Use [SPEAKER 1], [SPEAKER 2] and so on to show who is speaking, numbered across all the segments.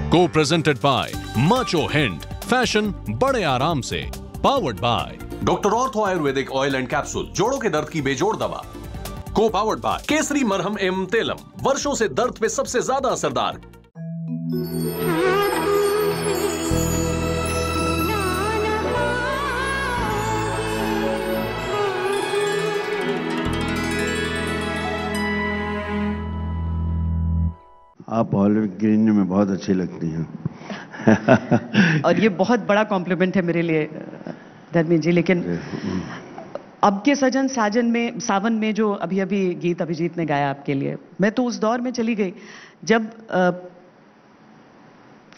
[SPEAKER 1] को presented by macho hint, fashion बड़े आराम से, powered by doctor ortho Ayurvedic oil and capsule, जोड़ों के दर्द की बेजोड़ दवा। को पावर्ड बाय केसरी मरहम एवं तेलम, वर्षों से दर्द पे सबसे ज्यादा असरदार।
[SPEAKER 2] आप ऑलिव ग्रीन में बहुत अच्छी लगती हैं।
[SPEAKER 3] और ये बहुत बड़ा कॉम्प्लीमेंट है मेरे लिए धर्मेंद्र जी। लेकिन अब के सजन साजन में, सावन में जो अभी अभी गीत अभिजीत ने गाया आपके लिए, मैं तो उस दौर में चली गई जब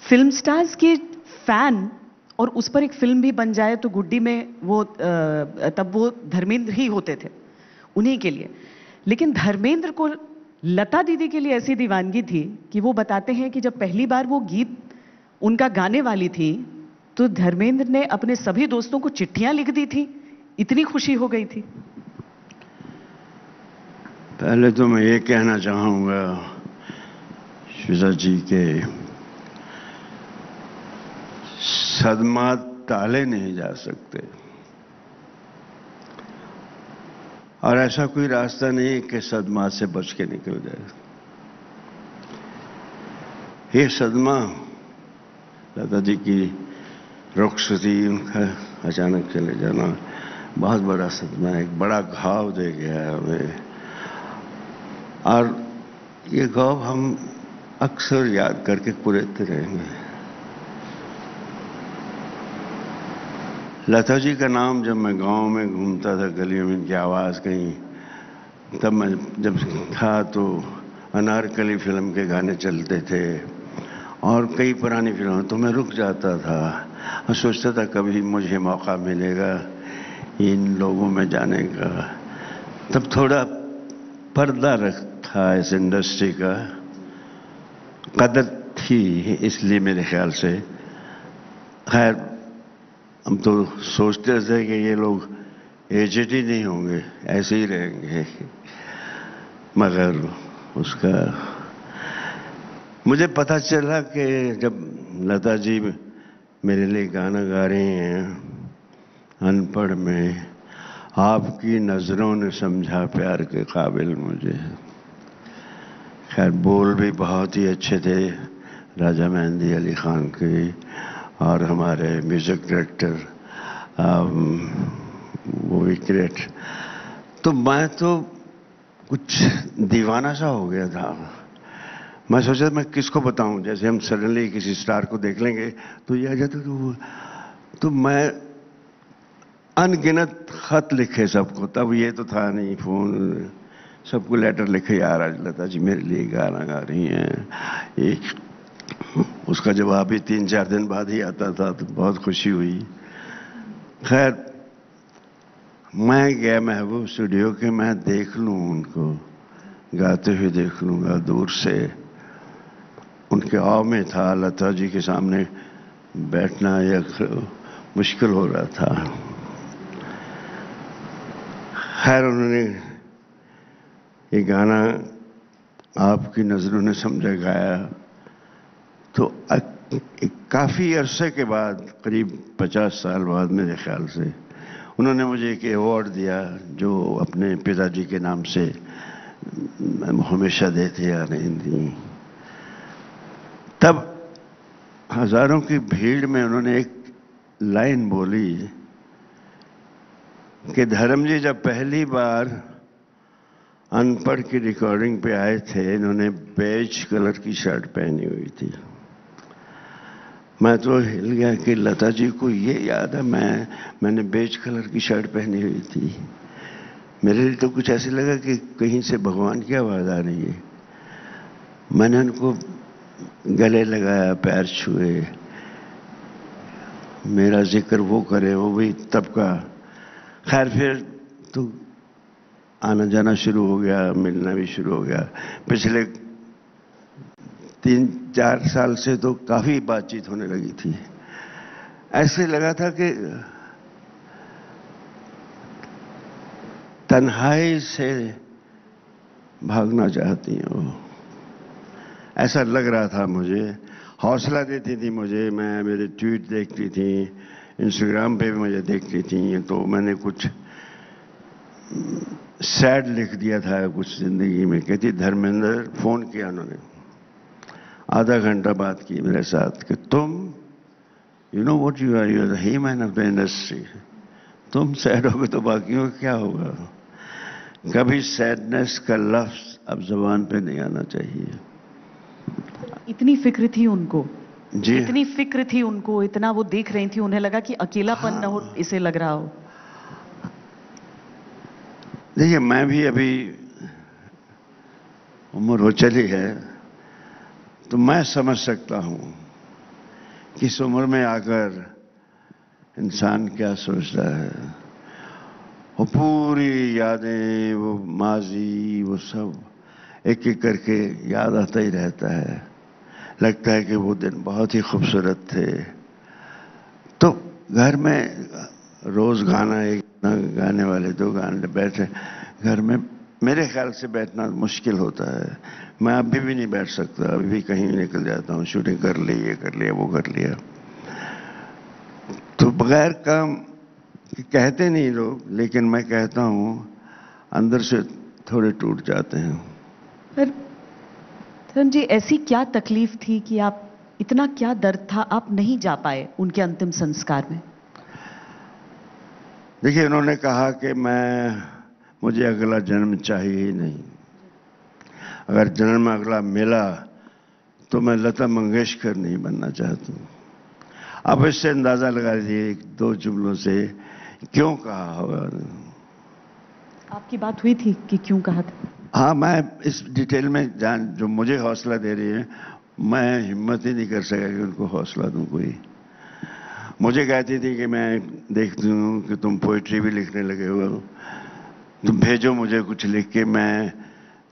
[SPEAKER 3] फिल्म स्टार्स की फैन और उस पर एक फिल्म भी बन जाए तो गुड्डी में वो तब वो धर्मेंद्र ही होते थे उन्हीं के लिए। लेकिन धर्मेंद्र को लता दीदी के लिए ऐसी दीवानगी थी कि वो बताते हैं कि जब पहली बार वो गीत उनका गाने वाली थी तो धर्मेंद्र ने अपने सभी दोस्तों को चिट्ठियां लिख दी थी, इतनी खुशी हो गई थी।
[SPEAKER 2] पहले तो मैं ये कहना चाहूंगा श्वेता जी के सदमा टाले नहीं जा सकते और ऐसा कोई रास्ता नहीं कि सदमा से बच के निकल जाए। ये सदमा लता जी की रुखसती, उनका अचानक चले जाना बहुत बड़ा सदमा है, एक बड़ा घाव दे गया है हमें। और ये घाव हम अक्सर याद करके कुरेदते रहेंगे। लता जी का नाम जब मैं गांव में घूमता था, गलियों में इनकी आवाज़ कहीं, तब मैं जब था तो अनारकली फिल्म के गाने चलते थे और कई पुरानी फिल्में, तो मैं रुक जाता था और सोचता था कभी मुझे मौका मिलेगा इन लोगों में जाने का। तब थोड़ा पर्दा रखा इस इंडस्ट्री का, कदर थी इसलिए मेरे ख्याल से। खैर हम तो सोचते थे कि ये लोग एजेड ही नहीं होंगे, ऐसे ही रहेंगे, मगर उसका मुझे पता चला कि जब लता जी मेरे लिए गाना गा रही हैं अनपढ़ में, आपकी नजरों ने समझा प्यार के काबिल मुझे। खैर बोल भी बहुत ही अच्छे थे राजा मेहंदी अली खान के और हमारे म्यूजिक डायरेक्टर वो भी ग्रेट। तो मैं तो कुछ दीवाना सा हो गया था। मैं सोचा मैं किसको बताऊं, जैसे हम सडनली किसी स्टार को देख लेंगे तो ये आ जाता तो मैं अनगिनत खत लिखे सबको। तब ये तो था नहीं फोन, सबको लेटर लिखे, यार आज लता जी मेरे लिए गाना गा रही हैं। एक उसका जवाब भी 3-4 दिन बाद ही आता था, तो बहुत खुशी हुई। खैर मैं गया महबूब स्टूडियो के, मैं देख लूं उनको गाते हुए, देख लूंगा दूर से। उनके आव में था, लता जी के सामने बैठना एक मुश्किल हो रहा था। खैर उन्होंने ये गाना आपकी नजरों ने समझा गाया तो काफ़ी अरसे के बाद, करीब 50 साल बाद मेरे ख्याल से, उन्होंने मुझे एक अवार्ड दिया जो अपने पिताजी के नाम से हमेशा देते आ रही थी। तब हजारों की भीड़ में उन्होंने एक लाइन बोली कि धर्म जी जब पहली बार अनपढ़ की रिकॉर्डिंग पे आए थे, इन्होंने बेज कलर की शर्ट पहनी हुई थी। मैं तो हिल गया कि लता जी को ये याद है मैंने बेज कलर की शर्ट पहनी हुई थी। मेरे लिए तो कुछ ऐसे लगा कि कहीं से भगवान की आवाज़ आ रही है। मैंने उनको गले लगाया, पैर छुए, मेरा जिक्र वो करे, वो भी तब का। खैर फिर तो आना जाना शुरू हो गया, मिलना भी शुरू हो गया। पिछले 3-4 साल से तो काफी बातचीत होने लगी थी। ऐसे लगा था कि तन्हाई से भागना चाहती हैं वो, ऐसा लग रहा था मुझे। हौसला देती थी मुझे। मैं मेरे ट्वीट देखती थी, इंस्टाग्राम पे भी मुझे देखती थी, तो मैंने कुछ सैड लिख दिया था कुछ जिंदगी में। कहती धर्मेंद्र, फोन किया उन्होंने, आधा घंटा बात की मेरे साथ कि तुम you know what you are the he man of the industry. तुम सैड होगे तो बाकियों का क्या होगा। कभी सैडनेस का लफ्ज अब जुबान पे नहीं आना चाहिए।
[SPEAKER 3] इतनी फिक्र थी उनको
[SPEAKER 2] जी,
[SPEAKER 3] इतनी फिक्र थी उनको, इतना वो देख रही थी, उन्हें लगा कि अकेलापन न हो, इसे लग रहा हो।
[SPEAKER 2] देखिए मैं भी अभी उम्र हो चली है, तो मैं समझ सकता हूं कि इस उम्र में आकर इंसान क्या सोच रहा है। वो पूरी यादें, वो माजी, वो सब एक एक करके याद आता ही रहता है। लगता है कि वो दिन बहुत ही खूबसूरत थे। तो घर में रोज गाना, एक गाने वाले दो गाने बैठे घर में, मेरे ख्याल से बैठना मुश्किल होता है। मैं अभी भी नहीं बैठ सकता, अभी भी कहीं निकल जाता हूँ, शूटिंग कर ली, ये कर लिया, वो कर लिया। तो बगैर काम कहते नहीं लोग, लेकिन मैं कहता हूँ अंदर से थोड़े टूट जाते हैं।
[SPEAKER 3] पर तरुण जी, ऐसी क्या तकलीफ थी कि आप, इतना क्या दर्द था, आप नहीं जा पाए उनके अंतिम संस्कार में?
[SPEAKER 2] देखिए उन्होंने कहा कि मुझे अगला जन्म चाहिए ही नहीं। अगर जन्म अगला मिला तो मैं लता मंगेशकर नहीं बनना चाहता हूँ। अब इससे अंदाजा लगा दीजिए दो जुमलों से क्यों कहा होगा।
[SPEAKER 3] आपकी बात हुई थी कि क्यों कहा था?
[SPEAKER 2] हाँ, मैं इस डिटेल में जो मुझे हौसला दे रही है, मैं हिम्मत ही नहीं कर सका कि उनको हौसला दूं। कोई मुझे कहती थी कि मैं देखती हूँ कि तुम पोइट्री भी लिखने लगे हो, तुम भेजो मुझे कुछ लिख के, मैं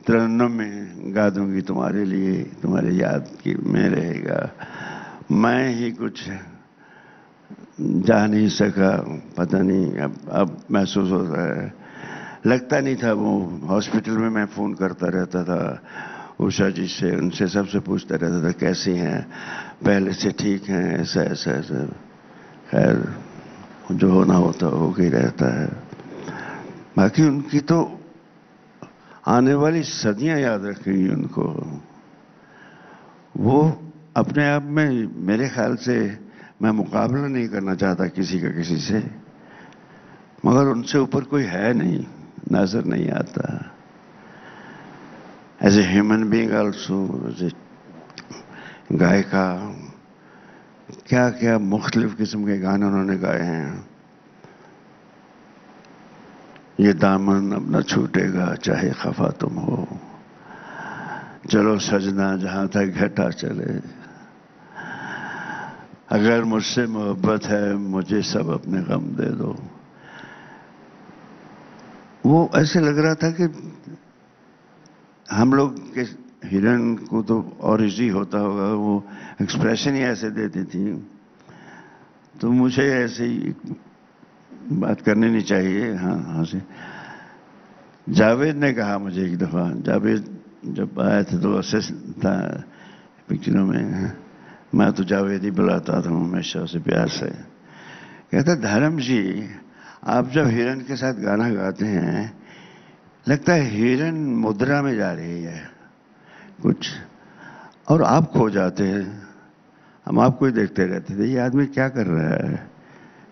[SPEAKER 2] तरन्नुम में गा दूंगी तुम्हारे लिए, तुम्हारे याद की में रहेगा। मैं ही कुछ जा नहीं सका, पता नहीं अब महसूस होता है। लगता नहीं था। वो हॉस्पिटल में मैं फोन करता रहता था उषा जी से, उनसे सबसे पूछता रहता था कैसी हैं, पहले से ठीक हैं, ऐसा ऐसा ऐसा। खैर जो होना होता हो ही रहता है। बाकी उनकी तो आने वाली सदियां याद रखेंगी उनको। वो अपने आप में, मेरे ख्याल से, मैं मुकाबला नहीं करना चाहता किसी का किसी से, मगर उनसे ऊपर कोई है नहीं, नजर नहीं आता। As a human being also, as a गायिका, क्या क्या मुख्तलिफ किस्म के गाने उन्होंने गाए हैं। ये दामन अब न छूटेगा चाहे खफा तुम हो, चलो सजना जहां तक घटा चले, अगर मुझसे मोहब्बत है मुझे सब अपने गम दे दो। वो ऐसे लग रहा था कि हम लोग के हिरन को तो और इजी होता होगा, वो एक्सप्रेशन ही ऐसे देती थी। तो मुझे ऐसे ही बात करनी नहीं चाहिए। हाँ हाँ से जावेद ने कहा मुझे एक दफा, जावेद जब आया था तो असिस्टेंट था पिक्चरों में, मैं तो जावेद ही बुलाता था हमेशा उसे प्यार से। कहता धर्म जी, आप जब हिरन के साथ गाना गाते हैं लगता है हिरन मुद्रा में जा रही है कुछ, और आप खो जाते हैं। हम आपको ही देखते रहते थे, ये आदमी क्या कर रहा है,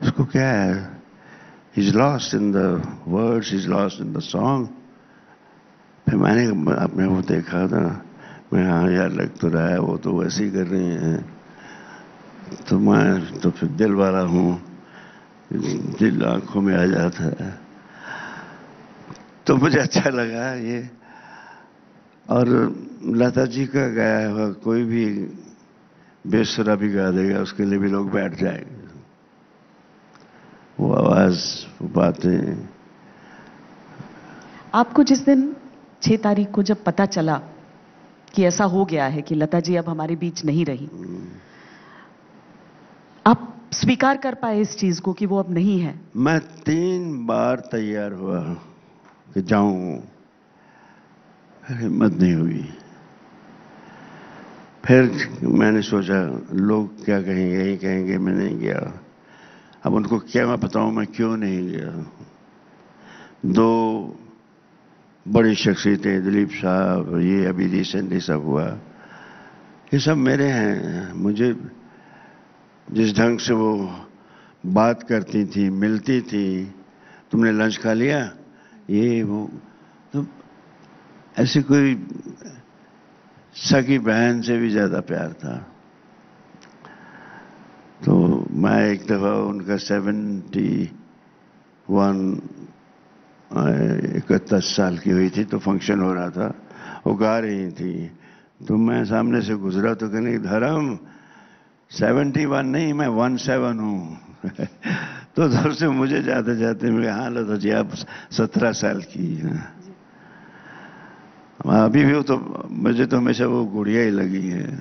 [SPEAKER 2] इसको क्या है, he's lost in the words, he's lost in the song। फिर मैंने अपने वो देखा था, मैं हाँ यार लग तो रहा है वो तो वैसे ही कर रही हैं, तो मैं तो फिर दिल वाला हूँ, दिल आंखों में आ जाता है। तो मुझे अच्छा लगा ये। और लता जी का गाया हुआ कोई भी बेसुरा भी गा देगा, उसके लिए भी लोग बैठ जाएंगे। वो आवाज, वो बातें।
[SPEAKER 3] आपको जिस दिन 6 तारीख को जब पता चला कि ऐसा हो गया है कि लता जी अब हमारे बीच नहीं रही, आप स्वीकार कर पाए इस चीज को कि वो अब नहीं है?
[SPEAKER 2] मैं 3 बार तैयार हुआ कि जाऊं, हिम्मत नहीं हुई। फिर मैंने सोचा लोग क्या कहेंगे, यही कहेंगे मैं नहीं गया। अब उनको क्या मैं बताऊं मैं क्यों नहीं गया। दो बड़ी शख्सियतें, दिलीप साहब, ये अभी रिसेंटली सब हुआ, ये सब मेरे हैं। मुझे जिस ढंग से वो बात करती थी, मिलती थी, तुमने लंच खा लिया, ये वो, तो ऐसी कोई सगी बहन से भी ज्यादा प्यार था। तो मैं एक दफा उनका 71 साल की हुई थी, तो फंक्शन हो रहा था, वो गा रही थी, तो मैं सामने से गुजरा तो कहने धर्म 71 नहीं, मैं 17 हूँ। तो तब से मुझे जाते जाते मेरे हाँ लता जी आप 17 साल की हैं। अभी भी वो तो मुझे तो हमेशा वो गुड़िया ही लगी है,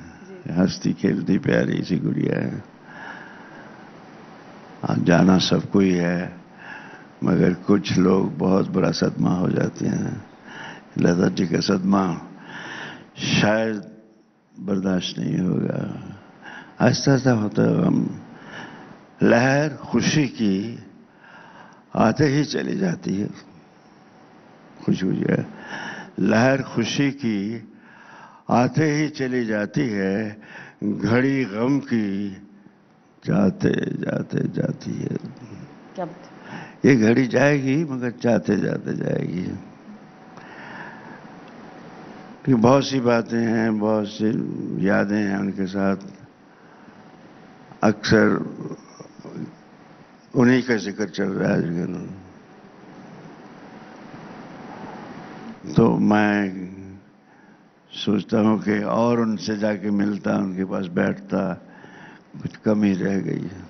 [SPEAKER 2] हंसती खेलती प्यारी सी गुड़िया है। जाना सबको ही है, मगर कुछ लोग बहुत बड़ा सदमा हो जाते हैं। लता जी का सदमा शायद बर्दाश्त नहीं होगा। आहिस्ता आहिस्ता होता है, हम लहर खुशी की आते ही चली जाती है। खुशी हुई है, लहर खुशी की आते ही चली जाती है, घड़ी गम की जाते जाते जाती है।
[SPEAKER 3] क्या
[SPEAKER 2] ये घड़ी जाएगी मगर जाते जाते जाएगी। कि बहुत सी बातें हैं, बहुत सी यादें हैं उनके साथ, अक्सर उन्हीं का जिक्र चल रहा है आजकल। तो मैं सोचता हूँ कि और उनसे जाके मिलता, उनके पास बैठता, कुछ कमी रह गई है।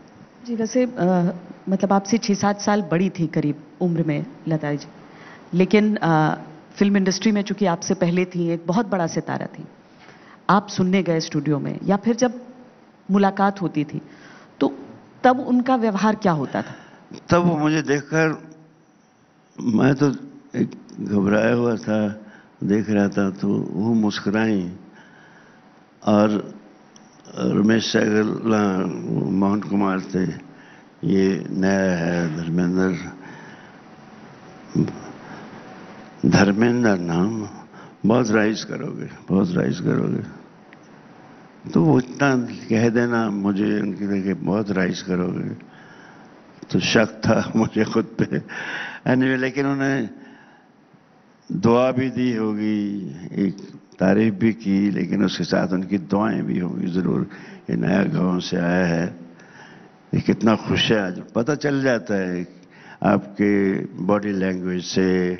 [SPEAKER 3] जी वैसे मतलब आपसे 6-7 साल बड़ी थी करीब उम्र में लता जी, लेकिन फिल्म इंडस्ट्री में चूंकि आपसे पहले थी, एक बहुत बड़ा सितारा थी, आप सुनने गए स्टूडियो में या फिर जब मुलाकात होती थी तो तब उनका व्यवहार क्या होता था?
[SPEAKER 2] तब वो मुझे देखकर, मैं तो एक घबराया हुआ था, देख रहा था, तो वो मुस्कुराई और रमेश सहगल, मोहन कुमार थे, ये नया है धर्मेंद्र नाम, बहुत राइज करोगे, बहुत राइज करोगे। तो वो इतना कह देना मुझे उनकी देखे बहुत राइज करोगे, तो शक था मुझे खुद पे। एनीवे, लेकिन उन्हें दुआ भी दी होगी, एक तारीफ भी की, लेकिन उसके साथ उनकी दुआएं भी होंगी जरूर। ये नया गांव से आया है, ये कितना खुश है, आज पता चल जाता है आपके बॉडी लैंग्वेज से,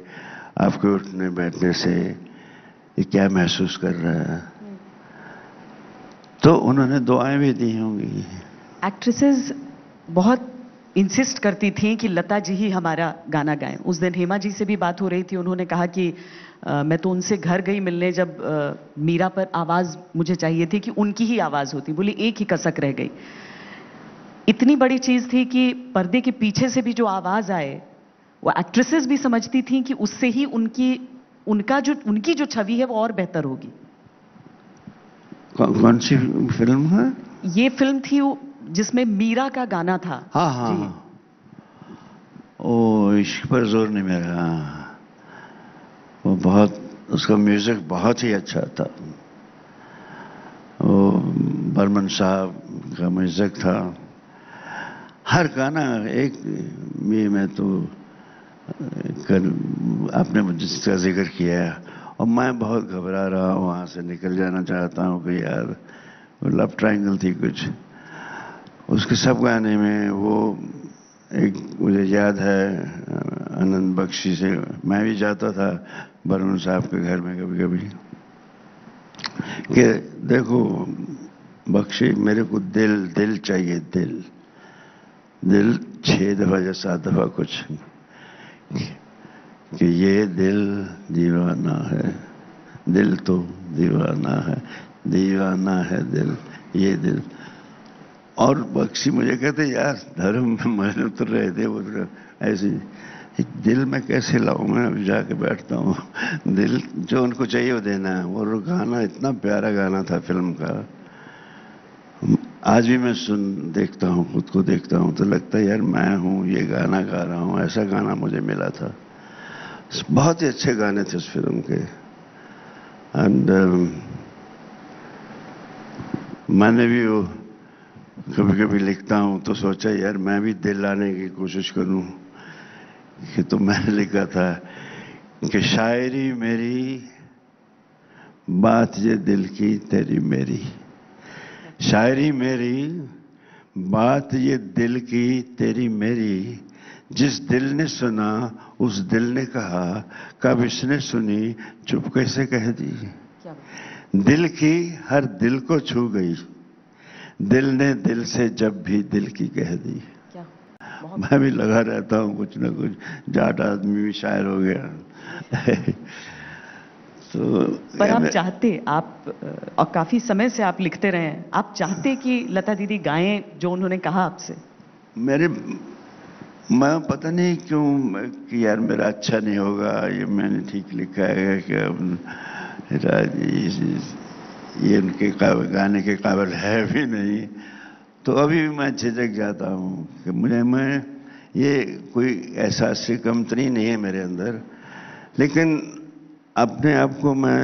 [SPEAKER 2] आपके उठने बैठने से, ये क्या महसूस कर रहा है। तो उन्होंने दुआएं भी दी होंगी।
[SPEAKER 3] एक्ट्रेसेस बहुत इंसिस्ट करती थी कि लता जी ही हमारा गाना गाएं। उस दिन हेमा जी से भी बात हो रही थी, उन्होंने कहा कि मैं तो उनसे घर गई मिलने, जब मीरा पर आवाज मुझे चाहिए थी कि उनकी ही आवाज होती, बोली एक ही कसक रह गई। इतनी बड़ी चीज थी कि पर्दे के पीछे से भी जो आवाज आए, वो एक्ट्रेसेस भी समझती थी कि उससे ही उनकी जो छवि है वो और बेहतर होगी।
[SPEAKER 2] कौन सी फिल्म है?
[SPEAKER 3] ये फिल्म थी जिसमें मीरा का गाना था।
[SPEAKER 2] हाँ हाँ, ओ इश्क पर जोर नहीं मेरा, वो बहुत, उसका म्यूजिक बहुत ही अच्छा था। वो बर्मन साहब का म्यूजिक था, हर गाना एक में तो आपने जिसका जिक्र किया है, और मैं बहुत घबरा रहा हूँ, वहाँ से निकल जाना चाहता हूँ कि यार लव ट्रायंगल थी कुछ, उसके सब गाने में वो एक मुझे याद है, आनंद बख्शी से मैं भी जाता था बर्मन साहब के घर में कभी कभी, कि देखो बख्शी मेरे को दिल चाहिए, दिल 6 दफा या 7 दफा कुछ, कि ये दिल दीवाना है, दिल तो दीवाना है दिल, ये दिल। और बख्शी मुझे कहते यार धर्म में मैंने उतर रहे थे वो ऐसी, दिल में कैसे लाऊं, मैं अब जाके बैठता हूँ। दिल जो उनको चाहिए वो देना है। वो गाना इतना प्यारा गाना था फिल्म का, आज भी मैं देखता हूँ, खुद को देखता हूँ तो लगता है यार मैं हूँ ये गाना गा रहा हूँ। ऐसा गाना मुझे मिला था। बहुत ही अच्छे गाने थे उस फिल्म के। एंड मैंने भी वो कभी कभी लिखता हूँ तो सोचा यार मैं भी दिल लाने की कोशिश करूँ कि, तो मैंने लिखा था कि शायरी मेरी बात ये दिल की तेरी मेरी, शायरी मेरी बात ये दिल की तेरी मेरी, जिस दिल ने सुना उस दिल ने कहा, कब इसने सुनी चुप कैसे कह दी। दिल की हर दिल को छू गई, दिल ने दिल से जब भी दिल की कह दी। मैं भी लगा रहता हूँ कुछ ना कुछ, जाट आदमी भी शायर हो गया। तो
[SPEAKER 3] पर आप चाहते, आप और काफी समय से आप लिखते रहे हैं, आप चाहते कि लता दीदी गाएं जो उन्होंने कहा आपसे?
[SPEAKER 2] मैं पता नहीं क्यों कि यार मेरा अच्छा नहीं होगा, ये मैंने ठीक लिखा है कि ये उनके गाने के काबिल है भी नहीं, तो अभी भी मैं झिझक जाता हूँ कि मैं ये कोई एहसास कमतरी नहीं है मेरे अंदर, लेकिन अपने आप को मैं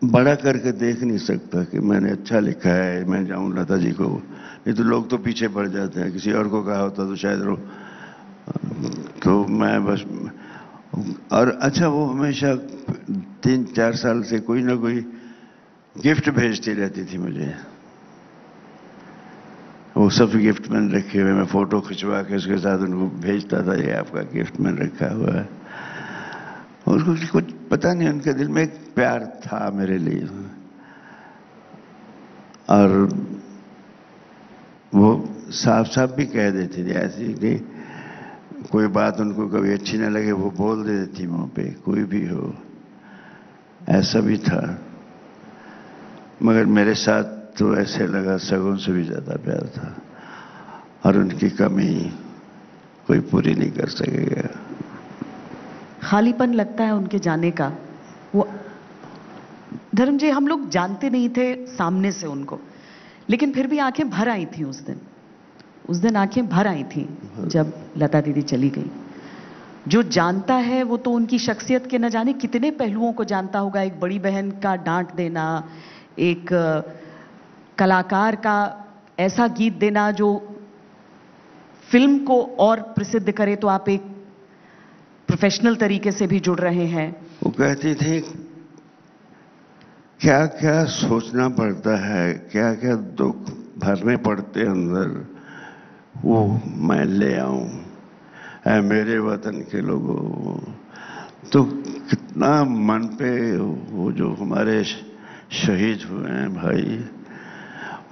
[SPEAKER 2] बड़ा करके देख नहीं सकता कि मैंने अच्छा लिखा है, मैं जाऊं लता जी को, नहीं तो लोग तो पीछे पड़ जाते हैं। किसी और को कहा होता तो शायद तो मैं बस। और अच्छा वो हमेशा 3-4 साल से कोई ना कोई गिफ्ट भेजती रहती थी मुझे। वो सब गिफ्ट मैंने रखे हुए, मैं फोटो खिंचवा के उसके साथ उनको भेजता था, ये आपका गिफ्ट मैंने रखा हुआ है। और कुछ पता नहीं, उनके दिल में एक प्यार था मेरे लिए। और वो साफ साफ भी कह देती थी, ऐसी कि कोई बात उनको कभी अच्छी ना लगे वो बोल देती थी मुंह पे, कोई भी हो। ऐसा भी था, मगर मेरे साथ तो ऐसे लगा सगुन से भी ज्यादा प्यार था, और उनकी कमी कोई पूरी नहीं कर सकेगा।
[SPEAKER 3] खालीपन लगता है उनके जाने का। वो धर्म जी, हम लोग जानते नहीं थे सामने से उनको, लेकिन फिर भी आंखें भर आई थी उस दिन आंखें भर आई थी जब लता दीदी चली गई। जो जानता है वो तो उनकी शख्सियत के न जाने कितने पहलुओं को जानता होगा। एक बड़ी बहन का डांट देना, एक कलाकार का ऐसा गीत देना जो फिल्म को और प्रसिद्ध करे, तो आप एक प्रोफेशनल तरीके से भी जुड़ रहे हैं।
[SPEAKER 2] वो कहती थी क्या क्या सोचना पड़ता है, क्या क्या दुख भरने पड़ते अंदर, वो मैं ले आऊं ऐ मेरे वतन के लोगों। तो कितना मन पे वो जो हमारे शहीद हुए हैं भाई,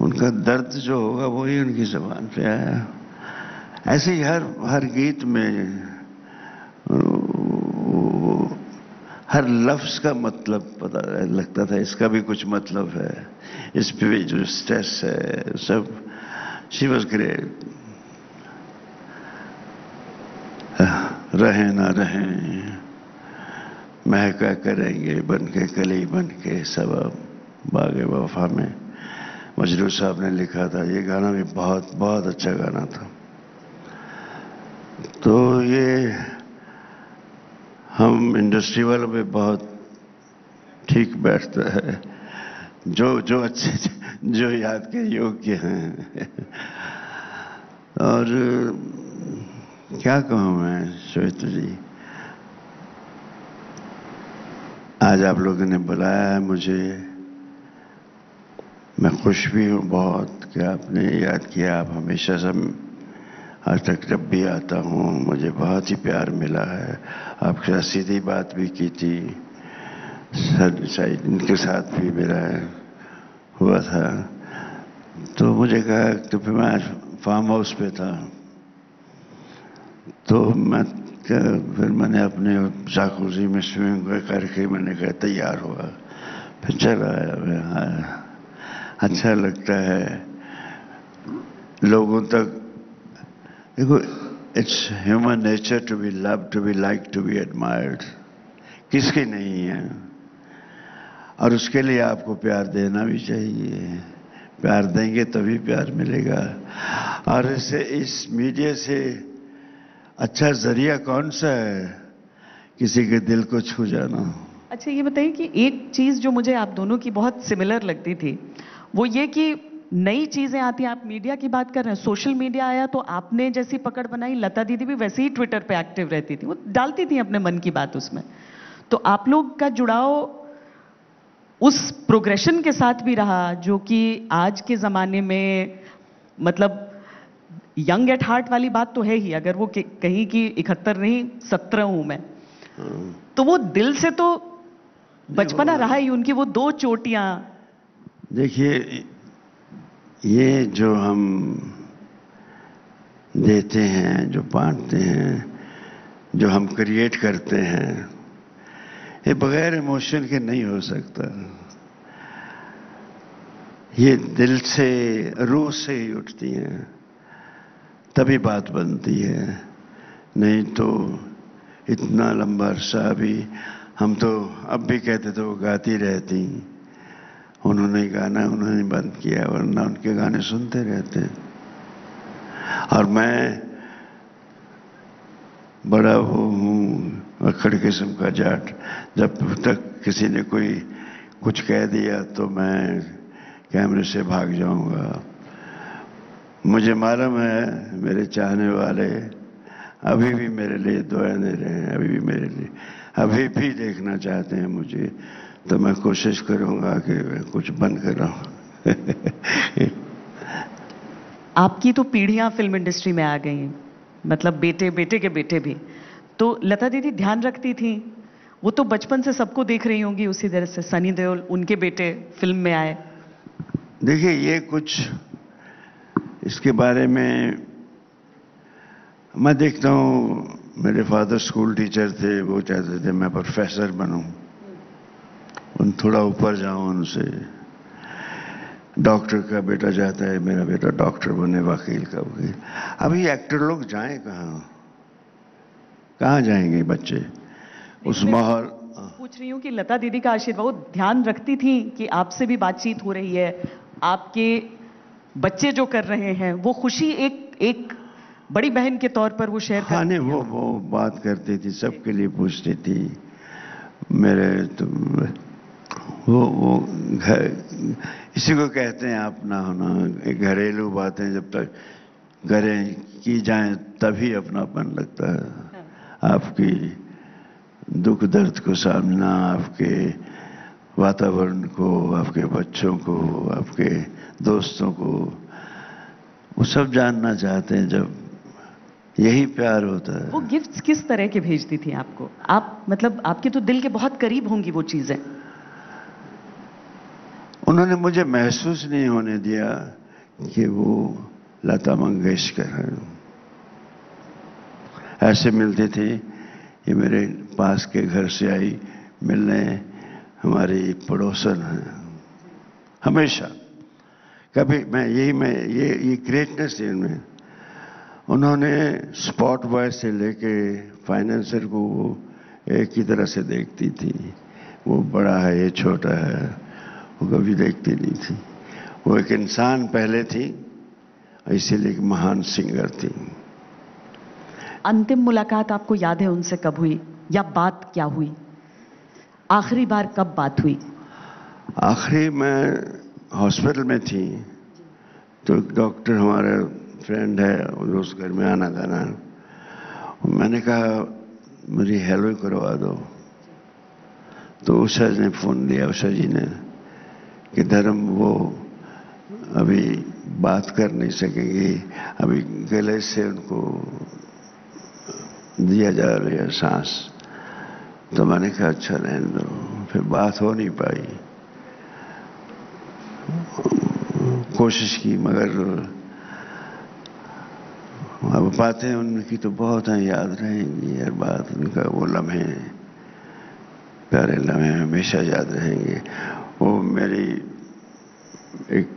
[SPEAKER 2] उनका दर्द जो होगा वही उनकी जबान पे आया। ऐसे ही हर गीत में हर लफ्ज का मतलब पता लगता था, इसका भी कुछ मतलब है, इस पे भी जो स्ट्रेस है सब। She was great. रहे ना रहे महका करेंगे बन के कली बन के सब बागे वफा में, मजरू साहब ने लिखा था। ये गाना भी बहुत बहुत अच्छा गाना था। तो ये हम इंडस्ट्री वालों पे बहुत ठीक बैठता है, जो अच्छे जो याद के योग्य हैं। और क्या कहूँ मैं श्वेता जी, आज आप लोगों ने बुलाया है मुझे, मैं खुश भी हूँ बहुत कि आपने याद किया। आप हमेशा सब आज तक जब भी आता हूँ मुझे बहुत ही प्यार मिला है। आपके साथ सीधी बात भी की थी, इनके साथ भी मेरा हुआ था। तो मुझे कहा, तो फिर मैं आज फार्म हाउस पे था, तो फिर मैंने अपने जाकूजी में स्विमिंग करके मैंने कहा तैयार हुआ, फिर चला आया। अच्छा लगता है लोगों तक। देखो it's human nature to be love, to be like, to be admired. किसकी नहीं है? और उसके लिए आपको प्यार देना भी चाहिए। प्यार देंगे तभी प्यार मिलेगा। और इस मीडिया से अच्छा जरिया कौन सा है किसी के दिल को छू जाना?
[SPEAKER 3] अच्छा, ये बताइए कि एक चीज जो मुझे आप दोनों की बहुत सिमिलर लगती थी वो ये कि नई चीजें आती हैं। आप मीडिया की बात कर रहे हैं, सोशल मीडिया आया तो आपने जैसी पकड़ बनाई, लता दीदी भी वैसे ही ट्विटर पे एक्टिव रहती थी, वो डालती थी अपने मन की बात उसमें। तो आप लोग का जुड़ाव उस प्रोग्रेशन के साथ भी रहा जो कि आज के जमाने में, मतलब यंग एट हार्ट वाली बात तो है ही, अगर वो कहीं की 71 नहीं 17 हूं मैं, तो वो दिल से तो बचपना रहा ही उनकी, वो 2 चोटियां।
[SPEAKER 2] देखिए, ये जो हम देते हैं, जो बांटते हैं, जो हम क्रिएट करते हैं, ये बगैर इमोशन के नहीं हो सकता। ये दिल से, रूह से ही उठती हैं, तभी बात बनती है। नहीं तो इतना लंबा अरसा भी हम तो अब भी कहते थे वो गाती रहती, उन्होंने गाना उन्होंने बंद किया, वरना उनके गाने सुनते रहते। और मैं बड़ा वो हूँ अखड़ किस्म का जाट, जब तक किसी ने कोई कुछ कह दिया तो मैं कैमरे से भाग जाऊंगा। मुझे मालूम है मेरे चाहने वाले अभी भी मेरे लिए दुआएं दे रहे हैं, अभी भी मेरे लिए अभी भी देखना चाहते हैं मुझे, तो मैं कोशिश करूंगा कि कुछ बंद कर रहा हूं।
[SPEAKER 3] आपकी तो पीढ़ियां फिल्म इंडस्ट्री में आ गई हैं, मतलब बेटे, बेटे के बेटे भी। तो लता दीदी ध्यान रखती थी, वो तो बचपन से सबको देख रही होंगी उसी तरह से, सनी देओल उनके बेटे फिल्म में आए।
[SPEAKER 2] देखिए, ये कुछ इसके बारे में मैं देखता हूँ। मेरे फादर स्कूल टीचर थे, वो चाहते थे मैं प्रोफेसर बनूं, उन थोड़ा ऊपर जाऊं उनसे। डॉक्टर का बेटा चाहता है मेरा बेटा डॉक्टर बने, वकील का वकील। अभी एक्टर लोग जाएं कहाँ जाएंगे बच्चे उस माहौल।
[SPEAKER 3] पूछ रही हूँ कि लता दीदी का आशीर्वाद, वो ध्यान रखती थी कि आपसे भी बातचीत हो रही है, आपके बच्चे जो कर रहे हैं वो खुशी एक बड़ी बहन के तौर पर वो शेयर करती।
[SPEAKER 2] हाँ, नहीं, वो बात करती थी, सबके लिए पूछती थी। मेरे तो वो घर, इसी को कहते हैं अपना होना। घरेलू बातें जब तक करें की जाएं तभी अपनापन लगता है। आपकी दुख दर्द को सामना, आपके वातावरण को, आपके बच्चों को, आपके दोस्तों को, वो सब जानना चाहते हैं। जब यही प्यार होता है।
[SPEAKER 3] वो गिफ्ट्स किस तरह के भेजती थी आपको? आप मतलब आपके तो दिल के बहुत करीब होंगी वो चीजें।
[SPEAKER 2] उन्होंने मुझे महसूस नहीं होने दिया कि वो लता मंगेशकर है। ऐसे मिलती थी, ये मेरे पास के घर से आई मिलने, हमारी पड़ोसन है। हमेशा कभी ये ग्रेटनेस है इनमें। उन्होंने स्पॉट बॉय से लेके फाइनेंसर को वो एक ही तरह से देखती थी। वो बड़ा है, ये छोटा है, वो कभी देखती नहीं थी। वो एक इंसान पहले थी, इसीलिए एक महान सिंगर थी।
[SPEAKER 3] अंतिम मुलाकात आपको याद है उनसे कब हुई, या बात क्या हुई? आखिरी बार कब बात हुई?
[SPEAKER 2] आखिरी मैं हॉस्पिटल में थी, तो डॉक्टर हमारा फ्रेंड है, उस घर में आना था ना, मैंने कहा मेरी हेलो करवा दो। तो उषा ने फोन दिया, उषा जी ने, कि धर्म वो अभी बात कर नहीं सकेंगी, अभी गले से उनको दिया जा रही है सांस। तो मैंने कहा अच्छा रहने दो, फिर बात हो नहीं पाई। कोशिश की मगर अब बातें उनकी तो बहुत हैं, याद रहेंगी हर बात। उनका वो लम्हे, प्यारे लम्हे हमेशा याद रहेंगे। वो मेरी एक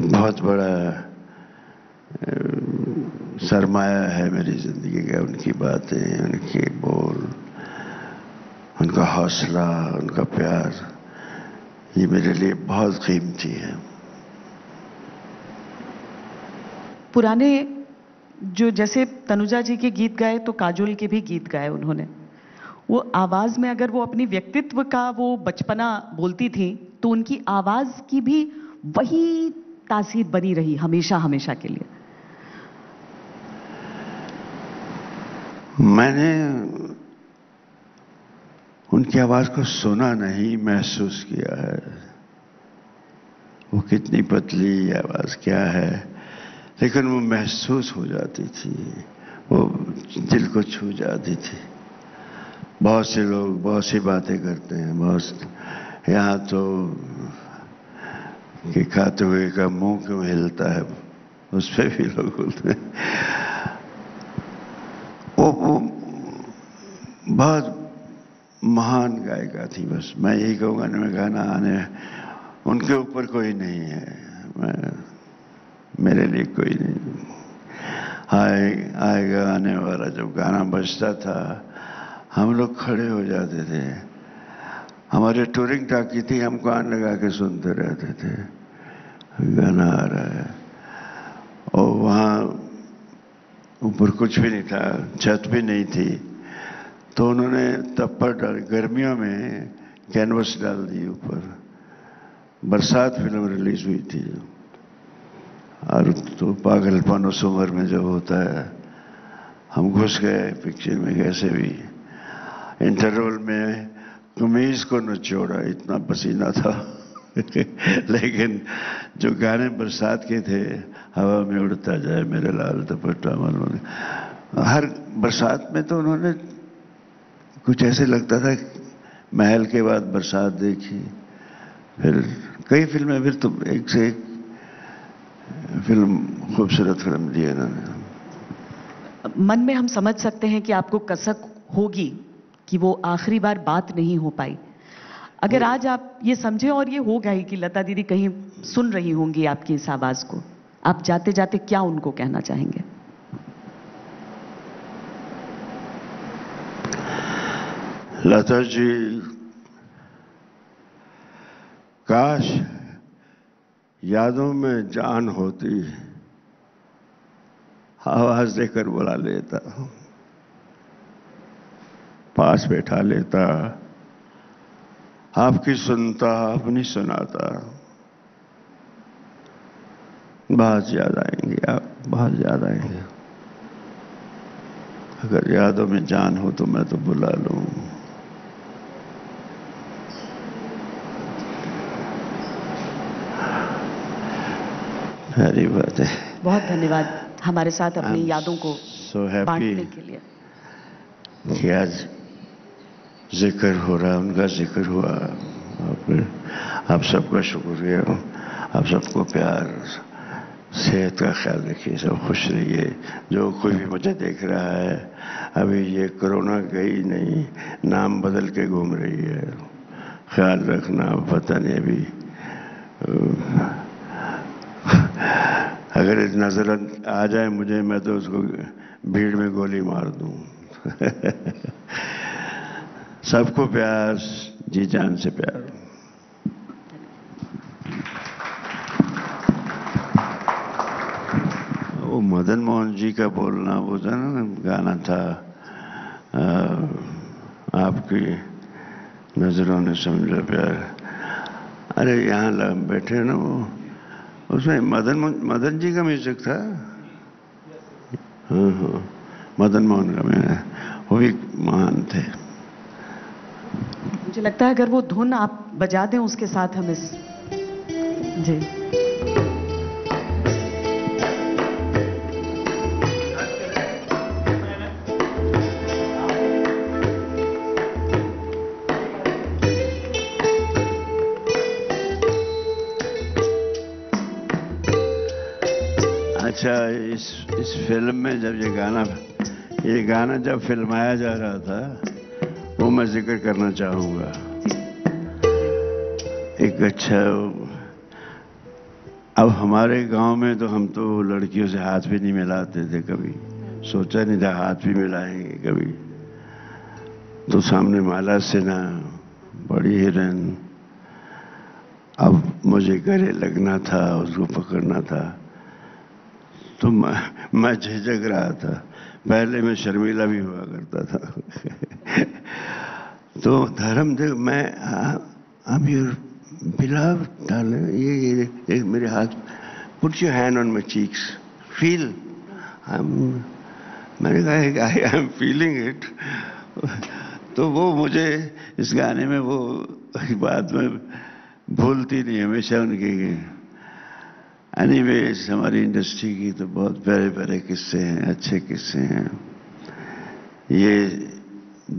[SPEAKER 2] बहुत बड़ा सरमाया है मेरी जिंदगी का, उनकी बातें, उनके बोल, उनका हौसला, उनका प्यार, ये मेरे लिए बहुत कीमती है।
[SPEAKER 3] पुराने जो जैसे तनुजा जी के गीत गाए तो काजोल के भी गीत गाए उन्होंने, वो आवाज में अगर वो अपनी व्यक्तित्व का वो बचपना बोलती थी तो उनकी आवाज की भी वही तासीर बनी रही हमेशा हमेशा के लिए।
[SPEAKER 2] मैंने उनकी आवाज को सुना नहीं, महसूस किया है। वो कितनी पतली आवाज क्या है, लेकिन वो महसूस हो जाती थी, वो दिल को छू जाती थी। बहुत से लोग बहुत सी बातें करते हैं, बहुत यहाँ तो कि खाते हुए का मुंह क्यों हिलता है, उस पर भी लोग बोलते हैं। वो बहुत महान गायिका थी। बस मैं यही कहूँगा, मैं गाना आने उनके ऊपर कोई नहीं है, मेरे लिए कोई नहीं। आएगा आने वाला जब गाना बजता था हम लोग खड़े हो जाते थे। हमारे टूरिंग टाकी थी, हम कान लगा के सुनते रहते थे, गाना आ रहा है। और वहाँ ऊपर कुछ भी नहीं था, छत भी नहीं थी, तो उन्होंने तप्पर डाल, गर्मियों में कैनवस डाल दी ऊपर। बरसात फिल्म रिलीज हुई थी, और तो पागलपन उस उम्र में जो होता है, हम घुस गए पिक्चर में कैसे भी। इंटरवल में कमीज को निचोड़ा, इतना पसीना था। लेकिन जो गाने बरसात के थे, हवा में उड़ता जाए मेरे लाल दुपट्टा मन, हर बरसात में तो उन्होंने कुछ ऐसे लगता था महल के बाद बरसात देखी। फिर कई फिल्में, फिर तो एक से एक फिल्म, खूबसूरत फिल्म दी इन्होंने।
[SPEAKER 3] मन में हम समझ सकते हैं कि आपको कसक होगी कि वो आखिरी बार बात नहीं हो पाई। अगर आज आप ये समझे, और ये होगा ही कि लता दीदी कहीं सुन रही होंगी आपकी इस आवाज को, आप जाते जाते क्या उनको कहना चाहेंगे?
[SPEAKER 2] लता जी, काश यादों में जान होती, आवाज देकर बुला लेता, पास बैठा लेता, आपकी सुनता, अपनी सुनाता। बहुत याद आएंगे आप, बहुत याद आएंगे। अगर यादों में जान हो तो मैं तो बुला लूं। सारी बात है।
[SPEAKER 3] बहुत धन्यवाद हमारे साथ अपनी यादों को बांटने के लिए।
[SPEAKER 2] कि आज जिक्र हो रहा, उनका जिक्र हुआ, आप सबका शुक्रिया, आप सबको प्यार, सेहत का ख्याल रखिए, सब खुश रहिए। जो कोई भी मुझे देख रहा है, अभी ये कोरोना गई नहीं, नाम बदल के घूम रही है, ख्याल रखना। पता नहीं अभी अगर नजर आ जाए मुझे, मैं तो उसको भीड़ में गोली मार दूं। सबको प्यार, जी जान से प्यार। वो मदन मोहन जी का बोलना, वो था ना गाना था, आपकी नजरों ने समझा प्यार। अरे यहाँ बैठे ना वो, उसमें मदन जी का म्यूजिक था। हाँ हाँ, मदन मोहन का, मैं वो भी महान थे।
[SPEAKER 3] मुझे लगता है अगर वो धुन आप बजा दें उसके साथ हम इस जी
[SPEAKER 2] अच्छा, इस फिल्म में जब ये गाना जब फिल्माया जा रहा था, वो मैं जिक्र करना चाहूंगा। एक अच्छा अब हमारे गांव में तो हम तो लड़कियों से हाथ भी नहीं मिलाते थे कभी, सोचा नहीं था हाथ भी मिलाएंगे कभी। तो सामने माला सिन्हा, बड़ी हिरन, अब मुझे गले लगना था, उसको पकड़ना था, तो मैं झिझक रहा था। पहले मैं शर्मीला भी हुआ करता था। तो धर्मदेव, मैं अब योर बिलव्ड डार्लिंग, ये मेरे हाथ, put your hand on my cheeks, feel. मैंने कहा आई एम फीलिंग इट। तो वो मुझे इस गाने में वो बात में भूलती नहीं, हमेशा उनकी। एनीवेज, हमारी इंडस्ट्री की तो बहुत प्यारे प्यारे किस्से हैं, अच्छे किस्से हैं। ये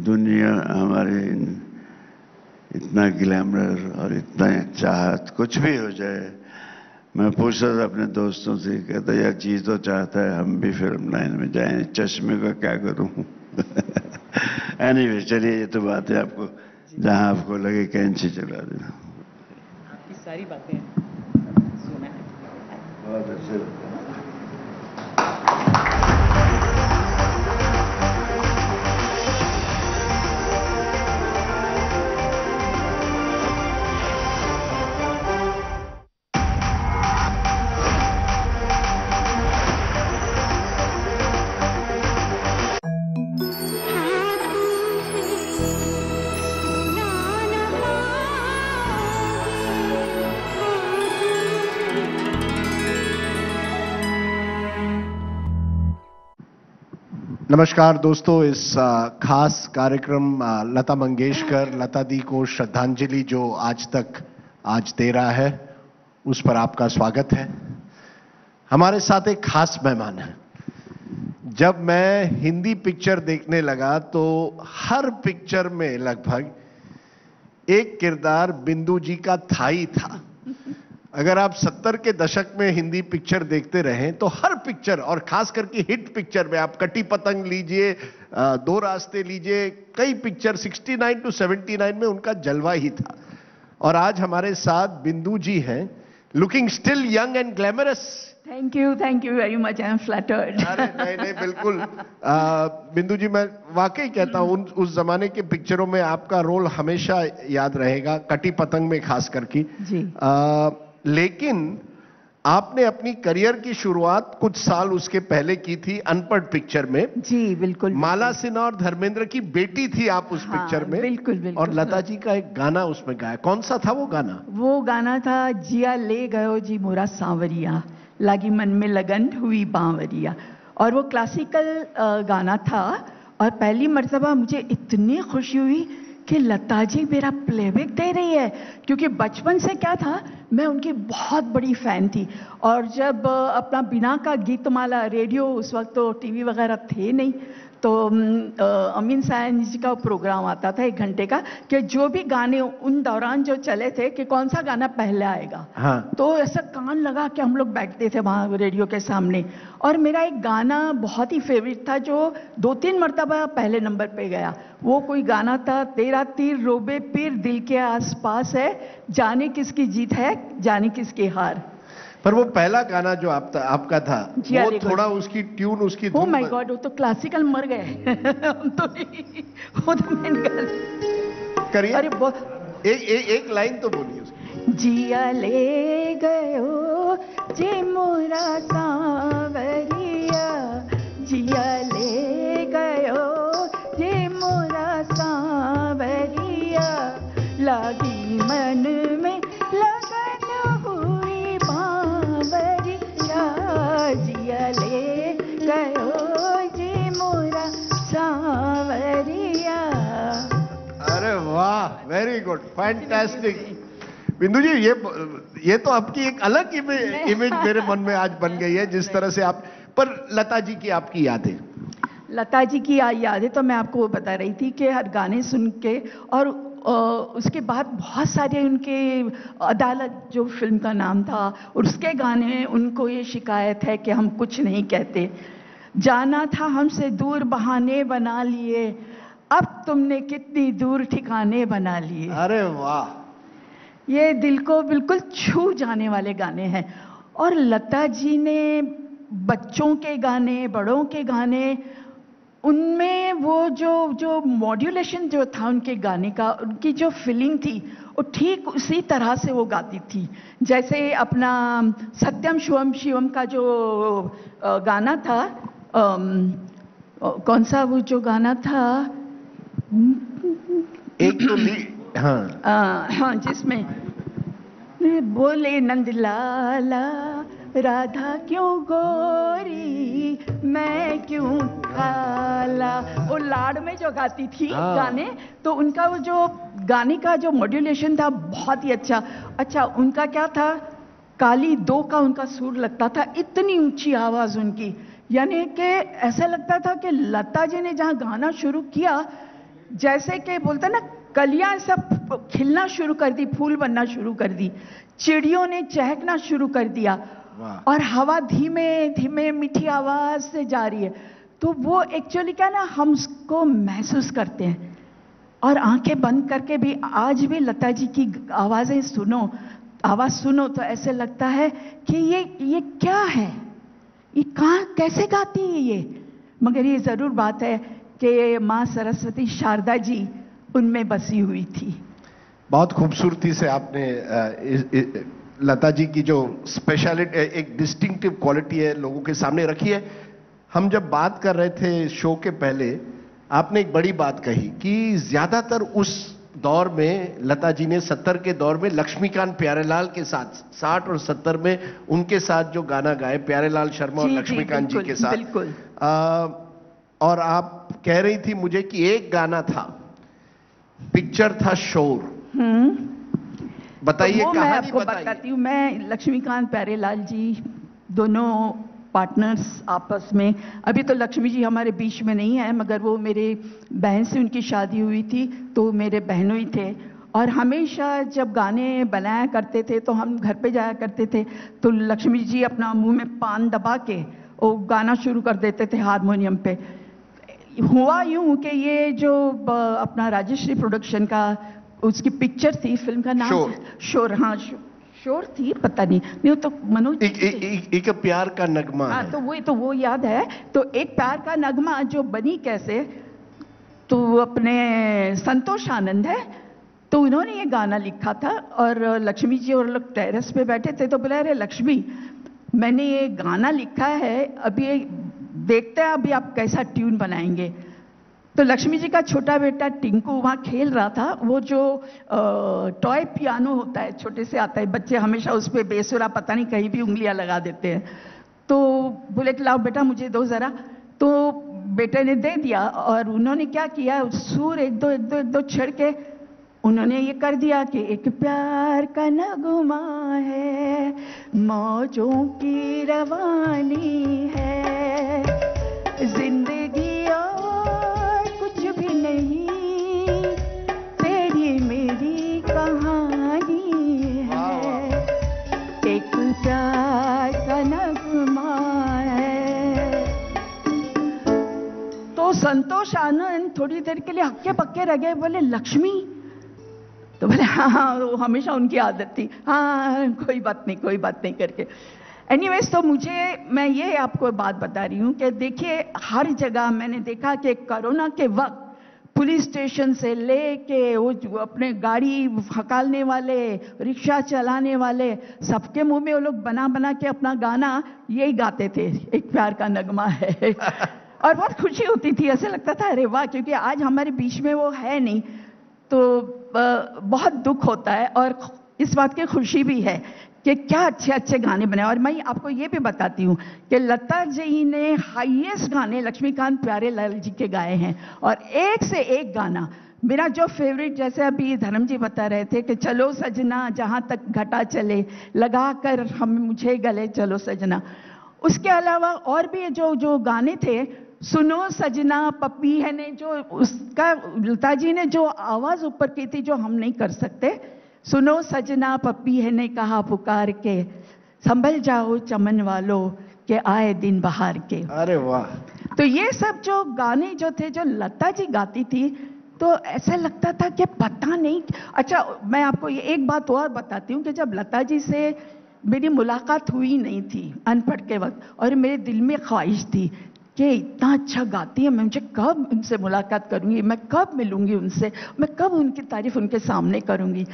[SPEAKER 2] दुनिया हमारे इतना ग्लैमर और इतना चाहत, कुछ भी हो जाए। मैं पूछता था अपने दोस्तों से, कहता यार जी तो चाहता है हम भी फिल्म लाइन में जाएं, चश्मे का क्या करूं। एनीवे, चलिए, ये तो बात है, आपको जहां आपको लगे कैंची चला देना।
[SPEAKER 3] आपकी सारी बातें सुना है,
[SPEAKER 2] बहुत अच्छे।
[SPEAKER 4] नमस्कार दोस्तों, इस खास कार्यक्रम लता मंगेशकर, लता दी को श्रद्धांजलि जो आज दे रहा है, उस पर आपका स्वागत है। हमारे साथ एक खास मेहमान है। जब मैं हिंदी पिक्चर देखने लगा तो हर पिक्चर में लगभग एक किरदार बिंदु जी का था ही था। अगर आप 70 के दशक में हिंदी पिक्चर देखते रहें तो हर पिक्चर, और खास करके हिट पिक्चर में, आप कटी पतंग लीजिए, दो रास्ते लीजिए, कई पिक्चर 69 to 79 में उनका जलवा ही था। और आज हमारे साथ बिंदु जी हैं, looking still young and glamorous.
[SPEAKER 5] Thank you very much, I am flattered.
[SPEAKER 4] अरे नहीं बिल्कुल। बिंदु जी, मैं वाकई कहता हूं, उस जमाने के पिक्चरों में आपका रोल हमेशा याद रहेगा, कटी पतंग में खास करके
[SPEAKER 5] जी।
[SPEAKER 4] लेकिन आपने अपनी करियर की शुरुआत कुछ साल उसके पहले की थी अनपढ़ पिक्चर में।
[SPEAKER 5] जी बिल्कुल।
[SPEAKER 4] माला सिन्हा और धर्मेंद्र की बेटी थी आप उस पिक्चर में।
[SPEAKER 5] बिल्कुल बिल्कुल।
[SPEAKER 4] और लता जी का एक गाना उसमें गाया, कौन सा था वो गाना?
[SPEAKER 5] वो गाना था जिया ले गयो जी मोरा सांवरिया, लागी मन में लगन हुई बांवरिया। और वो क्लासिकल गाना था। और पहली मर्तबा मुझे इतनी खुशी हुई कि लता जी मेरा प्लेबैक दे रही है, क्योंकि बचपन से क्या था, मैं उनकी बहुत बड़ी फैन थी। और जब अपना बिना का गीतमाला रेडियो, उस वक्त तो टीवी वगैरह थे नहीं, तो अमीन सायन जी का प्रोग्राम आता था 1 घंटे का, कि जो भी गाने उन दौरान जो चले थे कि कौन सा गाना पहले आएगा।
[SPEAKER 4] हाँ।
[SPEAKER 5] तो ऐसा कान लगा कि हम लोग बैठते थे वहाँ रेडियो के सामने। और मेरा एक गाना बहुत ही फेवरेट था जो 2-3 मरतबा पहले नंबर पे गया। वो कोई गाना था, तेरा तीर रोबे पीर दिल के आसपास है, जाने किसकी जीत है जाने किसकी हार।
[SPEAKER 4] पर वो पहला गाना जो आपका था, वो थोड़ा उसकी ट्यून, उसकी
[SPEAKER 5] ओह माय गॉड, वो तो क्लासिकल मर गए। हम तो नहीं, वो तो मैंने
[SPEAKER 4] करिए।
[SPEAKER 5] अरे
[SPEAKER 4] एक लाइन तो बोलिए उसकी।
[SPEAKER 5] जिया ले गयो जे मोरा सांवरिया, जिया ले गयो जे मोरा सांवरिया, लागी मन में लगन हुई बांवरिया, जिया ले गयो जे मोरा सांवरिया।
[SPEAKER 4] अरे वाह, वेरी गुड, फैंटास्टिक। बिंदु जी, ये तो आपकी एक अलग इमेज मेरे मन में आज बन गई है, जिस तरह से आप। पर लता जी की आपकी यादें?
[SPEAKER 5] लता जी की यादें तो मैं आपको बता रही थी कि हर गाने सुन के, और उसके बाद बहुत सारे उनके, अदालत जो फिल्म का नाम था, उसके गाने, उनको ये शिकायत है कि हम कुछ नहीं कहते, जाना था हमसे दूर बहाने बना लिए, अब तुमने कितनी दूर ठिकाने बना लिए।
[SPEAKER 4] अरे वाह,
[SPEAKER 5] ये दिल को बिल्कुल छू जाने वाले गाने हैं। और लता जी ने बच्चों के गाने, बड़ों के गाने, उनमें वो जो मॉड्यूलेशन जो था उनके गाने का, उनकी जो फीलिंग थी, वो ठीक उसी तरह से वो गाती थी जैसे अपना सत्यम शिवम शिवम का जो गाना था, कौन सा वो जो गाना था,
[SPEAKER 4] एक तो
[SPEAKER 5] हाँ जिसमें बोले नंदलाला राधा क्यों गोरी मैं क्यों काला, वो लाड़ में जो गाती थी गाने, तो उनका वो जो गाने का जो मॉड्यूलेशन था बहुत ही अच्छा उनका क्या था, काली दो का उनका सुर लगता था, इतनी ऊंची आवाज उनकी, यानी कि ऐसा लगता था कि लता जी ने जहां गाना शुरू किया, जैसे कि बोलते ना कलियां सब खिलना शुरू कर दी, फूल बनना शुरू कर दी, चिड़ियों ने चहकना शुरू कर दिया, और हवा धीमे धीमे मीठी आवाज से जा रही है। तो वो एक्चुअली क्या ना, हम उसको महसूस करते हैं, और आंखें बंद करके भी आज भी लता जी की आवाजें आवाज सुनो तो ऐसे लगता है कि ये क्या है, ये कहाँ कैसे गाती है ये। मगर ये जरूर बात है कि माँ सरस्वती शारदा जी उनमें बसी हुई थी।
[SPEAKER 4] बहुत खूबसूरती से आपने लता जी की जो स्पेशलिटी, एक डिस्टिंक्टिव क्वालिटी है, लोगों के सामने रखी है। हम जब बात कर रहे थे शो के पहले, आपने एक बड़ी बात कही कि ज्यादातर उस दौर में लता जी ने 70 के दौर में लक्ष्मीकांत प्यारेलाल के साथ, 60 और 70 में उनके साथ जो गाना गाए प्यारेलाल शर्मा और लक्ष्मीकांत जी के साथ,
[SPEAKER 5] बिल्कुल।
[SPEAKER 4] और आप कह रही थी मुझे कि एक गाना था, पिक्चर था शोर। बताइए,
[SPEAKER 5] तो मैं आपको बताती हूँ। मैं लक्ष्मीकांत प्यारेलाल जी दोनों पार्टनर्स आपस में, अभी तो लक्ष्मी जी हमारे बीच में नहीं है, मगर वो मेरे बहन से उनकी शादी हुई थी तो मेरे बहनों ही थे, और हमेशा जब गाने बनाया करते थे तो हम घर पे जाया करते थे, तो लक्ष्मी जी अपना मुंह में पान दबा के वो गाना शुरू कर देते थे हारमोनियम पे। हुआ यूं कि ये जो अपना राजश्री प्रोडक्शन का उसकी पिक्चर थी, फिल्म का नाम शोर, हाँ शोर थी, पता नहीं तो मनोज
[SPEAKER 4] एक प्यार का नगमा,
[SPEAKER 5] हाँ तो वो याद है। तो एक प्यार का नगमा जो बनी कैसे, तो अपने संतोष आनंद है, तो उन्होंने ये गाना लिखा था, और लक्ष्मी जी और लोग टेरेस पे बैठे थे, तो बोला अरे लक्ष्मी मैंने ये गाना लिखा है, अभी देखते हैं अभी आप कैसा ट्यून बनाएंगे। तो लक्ष्मी जी का छोटा बेटा टिंकू वहाँ खेल रहा था, वो जो टॉय पियानो होता है, छोटे से आता है, बच्चे हमेशा उस पर बेसुरा पता नहीं कहीं भी उंगलियां लगा देते हैं, तो बोले कि लाओ बेटा मुझे दो जरा, तो बेटे ने दे दिया, और उन्होंने क्या किया, सुर एक दो छेड़ के उन्होंने ये कर दिया कि एक प्यार का नगमा है, मौजों की रवानी है, जिंदगी और कुछ भी नहीं, तेरी मेरी कहानी है, एक प्यार का नगमा है। तो संतोष आनंद थोड़ी देर के लिए हक्के पक्के रह गए, बोले लक्ष्मी, तो बोले हाँ वो हमेशा उनकी आदत थी, हाँ कोई बात नहीं करके। एनीवेज, तो मैं ये आपको बात बता रही हूँ कि देखिए हर जगह मैंने देखा कि कोरोना के वक्त पुलिस स्टेशन से लेके वो अपने गाड़ी हकालने वाले, रिक्शा चलाने वाले, सबके मुंह में वो लोग बना के अपना गाना यही गाते थे, एक प्यार का नगमा है। और बहुत खुशी होती थी, ऐसे लगता था अरे वाह, क्योंकि आज हमारे बीच में वो है नहीं, तो बहुत दुख होता है, और इस बात की खुशी भी है कि क्या अच्छे गाने बनाए। और मैं आपको ये भी बताती हूँ कि लता जी ने हाईएस्ट गाने लक्ष्मीकांत प्यारेलाल जी के गाए हैं, और एक से एक गाना मेरा जो फेवरेट, जैसे अभी धर्म जी बता रहे थे कि चलो सजना जहाँ तक घटा चले, लगा कर हम मुझे गले चलो सजना, उसके अलावा और भी जो गाने थे, सुनो सजना पप्पी है ने जो उसका लता जी ने जो आवाज ऊपर की थी जो हम नहीं कर सकते, सुनो सजना पप्पी है ने कहा पुकार के, संभल जाओ चमन वालों के आए दिन बहार के।
[SPEAKER 4] अरे वाह।
[SPEAKER 5] तो ये सब जो गाने जो थे जो लता जी गाती थी, तो ऐसा लगता था कि पता नहीं। अच्छा मैं आपको ये एक बात और बताती हूँ कि जब लता जी से मेरी मुलाकात हुई नहीं थी अनपढ़ के वक्त, और मेरे दिल में ख्वाहिश थी कि इतना अच्छा गाती है, मैं मुझे कब उनसे मुलाकात करूंगी, मैं कब मिलूंगी उनसे, मैं कब उनकी तारीफ उनके सामने करूंगी।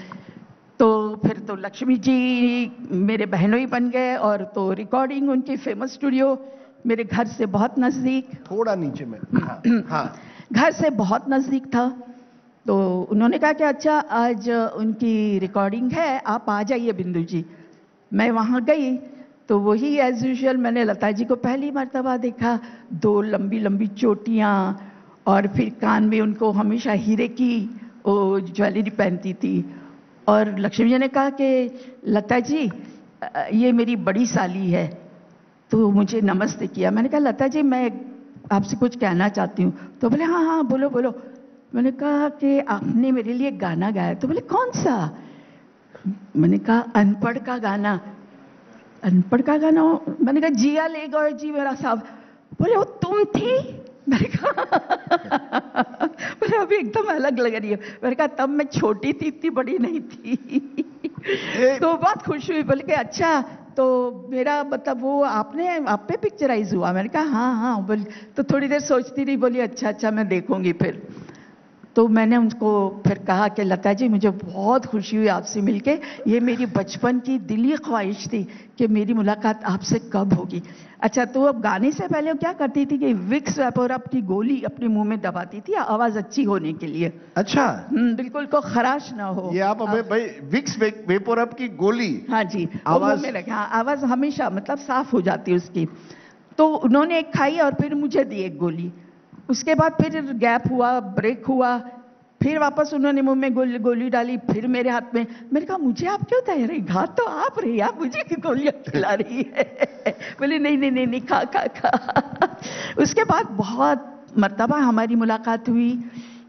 [SPEAKER 5] तो फिर तो लक्ष्मी जी मेरे बहनोई बन गए, और तो रिकॉर्डिंग उनकी फेमस स्टूडियो मेरे घर से बहुत नज़दीक,
[SPEAKER 4] थोड़ा नीचे में, हाँ,
[SPEAKER 5] घर से बहुत नज़दीक था। तो उन्होंने कहा कि अच्छा आज उनकी रिकॉर्डिंग है, आप आ जाइए बिंदु जी। मैं वहाँ गई तो वही एज यूजुअल मैंने लता जी को पहली मर्तबा देखा, 2 लंबी लंबी चोटियाँ, और फिर कान में उनको हमेशा हीरे की वो ज्वेलरी पहनती थी। और लक्ष्मी जी ने कहा कि लता जी ये मेरी बड़ी साली है, तो मुझे नमस्ते किया। मैंने कहा लता जी मैं आपसे कुछ कहना चाहती हूँ। तो बोले हाँ हाँ बोलो बोलो। मैंने कहा कि आपने मेरे लिए गाना गाया। तो बोले कौन सा? मैंने कहा अनपढ़ का गाना। अनपढ़ का गाना? मैंने कहा जिया ले गए जी मेरा साहब। बोले वो तुम थी? मैंने कहा बोले अभी एकदम अलग लग रही है। मैंने कहा तब मैं छोटी थी, इतनी बड़ी नहीं थी। तो बहुत खुश हुई, बोले कि अच्छा तो मेरा मतलब वो आपने आप पे पिक्चराइज हुआ? मैंने कहा हाँ हाँ। बोली तो थोड़ी देर सोचती रही, बोली अच्छा अच्छा मैं देखूंगी। फिर तो मैंने उनको फिर कहा कि लता जी मुझे बहुत खुशी हुई आपसे मिलके, ये मेरी बचपन की दिली ख्वाहिश थी कि मेरी मुलाकात आपसे कब होगी। अच्छा तो अब गाने से पहले वो क्या करती थी कि विक्स वेपोरब की गोली अपने मुंह में दबाती थी आवाज अच्छी होने के लिए।
[SPEAKER 4] अच्छा,
[SPEAKER 5] बिल्कुल को खराश ना हो।
[SPEAKER 4] ये आप हमें भाई विक्स वेपोरब की गोली?
[SPEAKER 5] हाँ जी,
[SPEAKER 4] आवाज
[SPEAKER 5] में रखे। हाँ, आवाज हमेशा मतलब साफ हो जाती है उसकी। तो उन्होंने एक खाई और फिर मुझे दी एक गोली। उसके बाद फिर गैप हुआ, ब्रेक हुआ, फिर वापस उन्होंने मुंह में गोली डाली, फिर मेरे हाथ में। मैंने कहा मुझे आप क्यों दे रही? घात तो आप रही, आप मुझे क्यों गोलियां खिला रही है? बोले नहीं नहीं नहीं नहीं खा खा खा। उसके बाद बहुत मर्तबा हमारी मुलाकात हुई,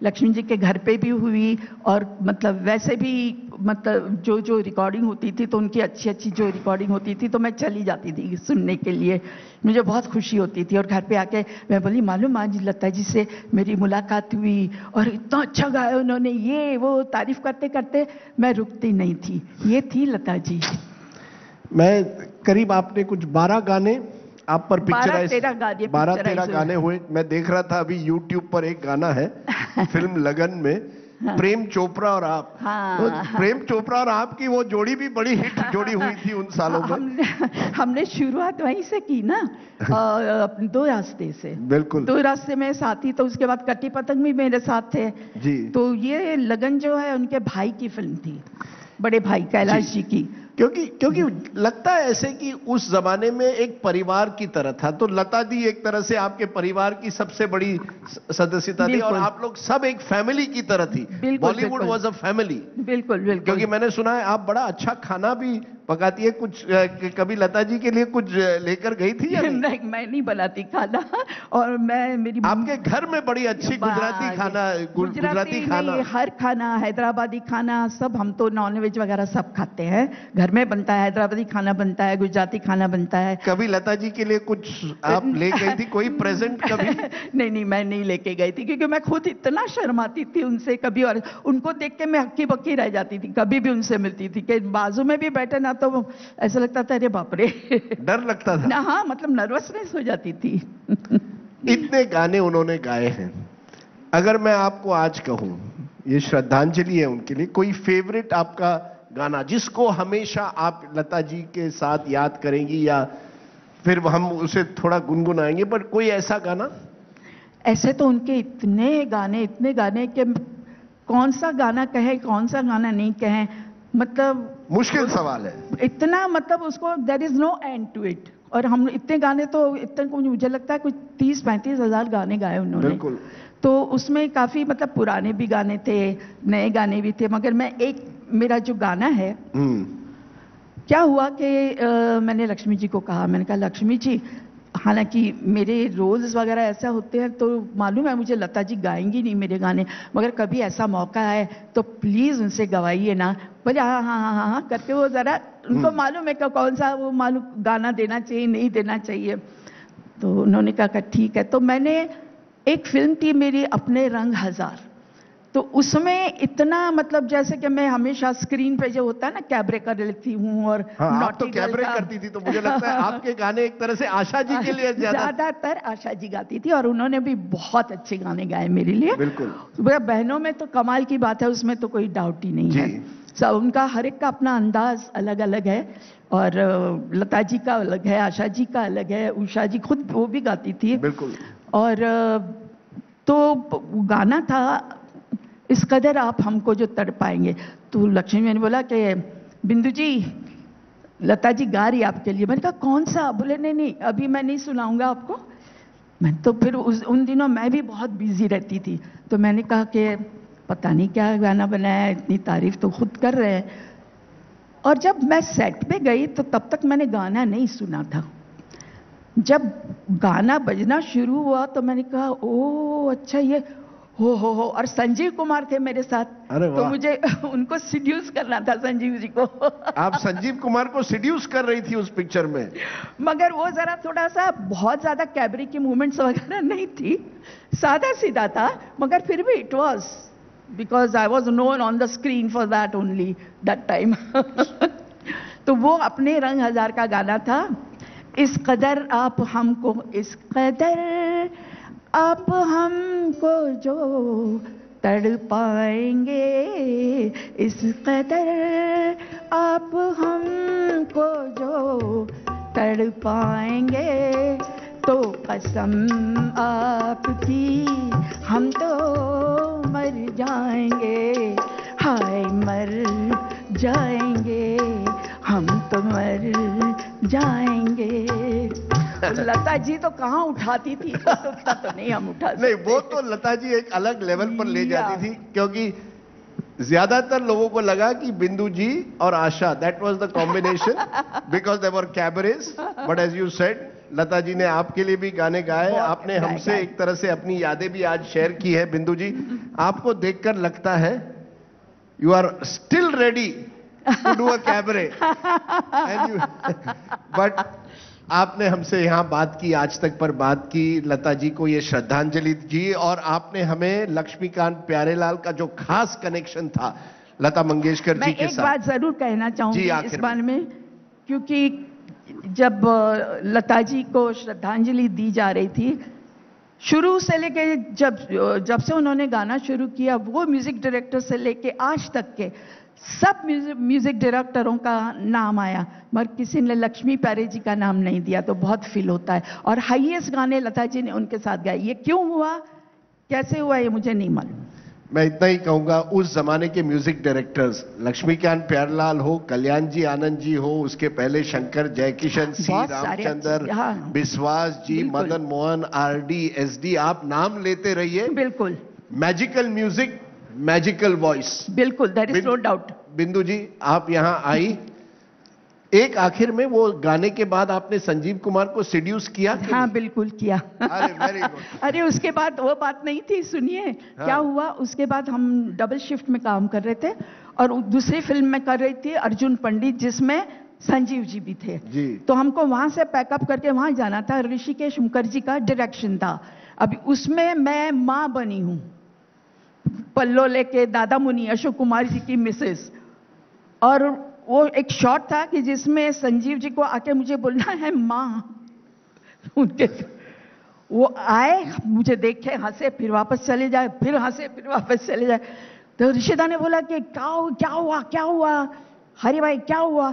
[SPEAKER 5] लक्ष्मी जी के घर पे भी हुई, और मतलब वैसे भी मतलब जो जो रिकॉर्डिंग होती थी तो उनकी अच्छी अच्छी जो रिकॉर्डिंग होती थी तो मैं चली जाती थी सुनने के लिए, मुझे बहुत खुशी होती थी। और घर पे आके मैं बोली मालूम आज लता जी से मेरी मुलाकात हुई और इतना अच्छा गाया उन्होंने, ये वो तारीफ करते करते मैं रुकती नहीं थी। ये थी लता जी।
[SPEAKER 4] मैं करीब आपने कुछ 12 गाने आप पर पिक्चराइज,
[SPEAKER 5] 12-13
[SPEAKER 4] गाने हुए। मैं देख रहा था अभी YouTube पर एक गाना है फिल्म लगन में, हाँ। प्रेम चोपड़ा और आप।
[SPEAKER 5] हाँ,
[SPEAKER 4] तो प्रेम चोपड़ा और आपकी वो जोड़ी भी बड़ी हिट जोड़ी हुई थी उन सालों में।
[SPEAKER 5] हमने शुरुआत वहीं से की ना, अपने 2 रास्ते से।
[SPEAKER 4] बिल्कुल,
[SPEAKER 5] 2 रास्ते में साथ ही। तो उसके बाद कटी पतंग भी मेरे साथ थे
[SPEAKER 4] जी।
[SPEAKER 5] तो ये लगन जो है उनके भाई की फिल्म थी, बड़े भाई कैलाश जी की।
[SPEAKER 4] क्योंकि लगता है ऐसे कि उस जमाने में एक परिवार की तरह था, तो लता दी एक तरह से आपके परिवार की सबसे बड़ी सदस्यता थी, और आप लोग सब एक फैमिली की तरह थी। Bollywood was a family.
[SPEAKER 5] बिल्कुल बिल्कुल।
[SPEAKER 4] क्योंकि मैंने सुना है आप बड़ा अच्छा खाना भी पकाती है, कुछ कभी लता जी के लिए कुछ लेकर गई थी या नहीं?
[SPEAKER 5] मैं नहीं बनाती खाना, और मैं मेरी
[SPEAKER 4] आपके घर में बड़ी अच्छी गुजराती खाना, गुजराती खाना,
[SPEAKER 5] हर खाना, हैदराबादी खाना सब, हम तो नॉनवेज वगैरह सब खाते हैं, घर में बनता है, हैदराबादी खाना बनता है, गुजराती खाना बनता है।
[SPEAKER 4] कभी लता जी के लिए कुछ आप ले गई थी, कोई प्रेजेंट कभी?
[SPEAKER 5] नहीं नहीं मैं नहीं लेके गई थी, क्योंकि मैं खुद इतना शर्माती थी उनसे कभी, और उनको देख के मैं हक्की बक्की रह जाती थी कभी भी उनसे मिलती थी, कि बाजू में भी बैठे ना तो ऐसा लगता था अरे बाप रे,
[SPEAKER 4] डर लगता था
[SPEAKER 5] ना। हाँ मतलब नर्वसनेस हो जाती थी।
[SPEAKER 4] इतने गाने उन्होंने गाए हैं, अगर मैं आपको आज कहूं ये श्रद्धांजलि है उनके लिए, कोई फेवरेट आपका गाना जिसको हमेशा आप लता जी के साथ याद करेंगी, या फिर हम उसे थोड़ा गुनगुनाएंगे, पर कोई ऐसा गाना?
[SPEAKER 5] ऐसे तो उनके इतने गाने कि कौन सा गाना कहे कौन सा गाना नहीं कहे, मतलब
[SPEAKER 4] मुश्किल सवाल है
[SPEAKER 5] इतना, मतलब उसको there is no end to it. और हम इतने गाने तो इतने, मुझे लगता है कुछ 30-35 हजार गाने गाए उन्होंने। बिल्कुल। तो उसमें काफी मतलब पुराने भी गाने थे, नए गाने भी थे, मगर मैं एक मेरा जो गाना है, क्या हुआ कि मैंने लक्ष्मी जी को कहा, मैंने कहा लक्ष्मी जी हालांकि मेरे रोल्स वगैरह ऐसा होते हैं तो मालूम है मुझे लता जी गाएंगी नहीं मेरे गाने, मगर कभी ऐसा मौका है तो प्लीज उनसे गवाइए ना। बोले हाँ हाँ हाँ हाँ हाँ करके वो जरा उनको मालूम है कि कौन सा वो मालूम गाना देना चाहिए नहीं देना चाहिए। तो उन्होंने कहा ठीक है। तो मैंने एक फिल्म थी मेरी अपने रंग हजार, तो उसमें इतना मतलब जैसे कि मैं हमेशा स्क्रीन पे जो होता है ना कैबरे कर लेती हूँ और
[SPEAKER 4] आप तो कैबरे करती थी, तो मुझे लगता है आपके गाने एक तरह से आशा जी के लिए
[SPEAKER 5] ज्यादातर आशा जी गाती थी, और उन्होंने भी बहुत अच्छे गाने गाए मेरे लिए।
[SPEAKER 4] बिल्कुल।
[SPEAKER 5] बहनों में तो कमाल की बात है, उसमें तो कोई डाउट ही नहीं है। सब उनका हर एक का अपना अंदाज अलग अलग है, और लता जी का अलग है, आशा जी का अलग है, उषा जी खुद वो भी गाती थी।
[SPEAKER 4] बिल्कुल।
[SPEAKER 5] और तो गाना था इस कदर आप हमको जो तड़पाएंगे। तो लक्ष्मी मैंने बोला कि बिंदु जी लता जी गा रही आपके लिए। मैंने कहा कौन सा? बोले नहीं नहीं अभी मैं नहीं सुनाऊंगा आपको। मैं तो फिर उन दिनों मैं भी बहुत बिजी रहती थी, तो मैंने कहा कि पता नहीं क्या गाना बनाया, इतनी तारीफ तो खुद कर रहे हैं। और जब मैं सेट पे गई तो तब तक मैंने गाना नहीं सुना था। जब गाना बजना शुरू हुआ तो मैंने कहा ओ अच्छा ये हो। और संजीव कुमार थे मेरे साथ, तो मुझे उनको सिड्यूस करना था, संजीव जी को।
[SPEAKER 4] आप संजीव कुमार को सिड्यूस कर रही थी उस पिक्चर में?
[SPEAKER 5] मगर वो जरा थोड़ा सा बहुत ज्यादा कैबरे की मूवमेंट्स वगैरह नहीं थी, सादा सीधा था, मगर फिर भी it was because I was known on the screen for that only that time. तो वो अपने रंग हजार का गाना था। इस कदर आप हमको, इस कदर आप हमको जो तड़पाएंगे, इस कदर आप हमको जो तड़पाएंगे, तो कसम आपकी हम तो मर जाएंगे, हाय मर जाएंगे, हम तो मर जाएंगे। लता जी तो कहाँ उठाती थी, उतना तो नहीं हम उठा सकते।
[SPEAKER 4] नहीं, वो तो लता जी एक अलग लेवल पर ले जाती थी, क्योंकि ज्यादातर लोगों को लगा कि बिंदु जी और Asha, that was the combination because they were cabarets, but as you said Lata ji ने आपके लिए भी गाने गाए, आपने हमसे एक तरह से अपनी यादें भी आज शेयर की है। बिंदु जी, आपको देखकर लगता है you are still ready to do a cabaret, but आपने हमसे यहां बात की, आज तक पर बात की, लता जी को ये श्रद्धांजलि जी, और आपने हमें लक्ष्मीकांत प्यारेलाल का जो खास कनेक्शन था लता मंगेशकर जी के साथ।
[SPEAKER 5] मैं एक बात जरूर कहना चाहूंगी इस बारे में, क्योंकि जब लता जी को श्रद्धांजलि दी जा रही थी, शुरू से लेके जब से उन्होंने गाना शुरू किया, वो म्यूजिक डायरेक्टर से लेके आज तक के सब म्यूजिक डायरेक्टरों का नाम आया, मगर किसी ने लक्ष्मी प्यारे जी का नाम नहीं दिया, तो बहुत फील होता है। और हाईएस्ट गाने लता जी ने उनके साथ गाए। ये क्यों हुआ, कैसे हुआ, ये मुझे नहीं मालूम।
[SPEAKER 4] मैं इतना ही कहूंगा, उस जमाने के म्यूजिक डायरेक्टर्स, लक्ष्मीकांत प्यारेलाल हो, कल्याण जी आनंद जी हो, उसके पहले शंकर जयकिशन, सी रामचंद्र, विश्वास जी, मदन मोहन, आरडी, एसडी, आप नाम लेते रहिए।
[SPEAKER 5] बिल्कुल।
[SPEAKER 4] Magical music, magical voice.
[SPEAKER 5] बिल्कुल, देयर इज नो डाउट।
[SPEAKER 4] बिंदु जी, आप यहां आई, एक आखिर में वो गाने के बाद आपने संजीव कुमार को सिड्यूस किया?
[SPEAKER 5] हाँ बिल्कुल किया।
[SPEAKER 4] अरे वेरी गुड।
[SPEAKER 5] अरे उसके बाद वो बात नहीं थी, सुनिए। हाँ। क्या हुआ, उसके बाद हम डबल शिफ्ट में काम कर रहे थे, और दूसरी फिल्म में कर रही थी अर्जुन पंडित, जिसमें संजीव जी भी थे
[SPEAKER 4] जी।
[SPEAKER 5] तो हमको वहां से पैकअप करके वहां जाना था। ऋषिकेश मुखर्जी का डायरेक्शन था। अभी उसमें मैं माँ बनी हूँ, पल्लो लेके दादा मुनि, अशोक कुमार जी की मिसेस। और वो एक शॉट था कि जिसमें संजीव जी को आके मुझे बोलना है माँ। उनके वो आए, मुझे देखे, हंसे, फिर वापस चले जाए, फिर हंसे, फिर वापस चले जाए। तो ऋषिदा ने बोला कि क्या हुआ हरी भाई, क्या हुआ?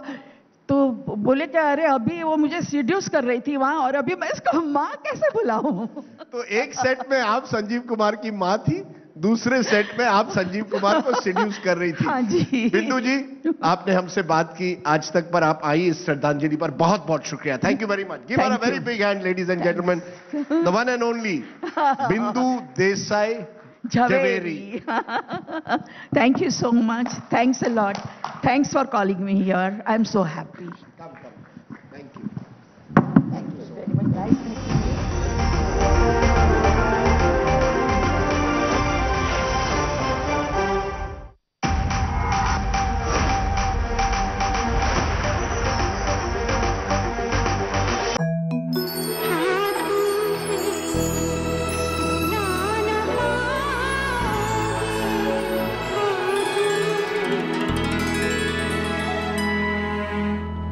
[SPEAKER 5] तो बोले कि अरे अभी वो मुझे सीड्यूस कर रही थी वहां, और अभी मैं इसको माँ कैसे बुलाऊं?
[SPEAKER 4] तो एक सेट में आप संजीव कुमार की माँ थी, दूसरे सेट में आप संजीव कुमार को सीड्यूस कर रही थी।
[SPEAKER 5] हाँ जी।
[SPEAKER 4] बिंदु जी, आपने हमसे बात की, आज तक पर आप आई, इस श्रद्धांजलि पर बहुत बहुत शुक्रिया। Thank you very much. Give her a very big hand ladies and gentleman, the one and only बिंदु Desai Jhaveri.
[SPEAKER 5] Thank you so much. Thanks a lot. Thanks for calling me here. I'm so happy.
[SPEAKER 4] Come. Thank you.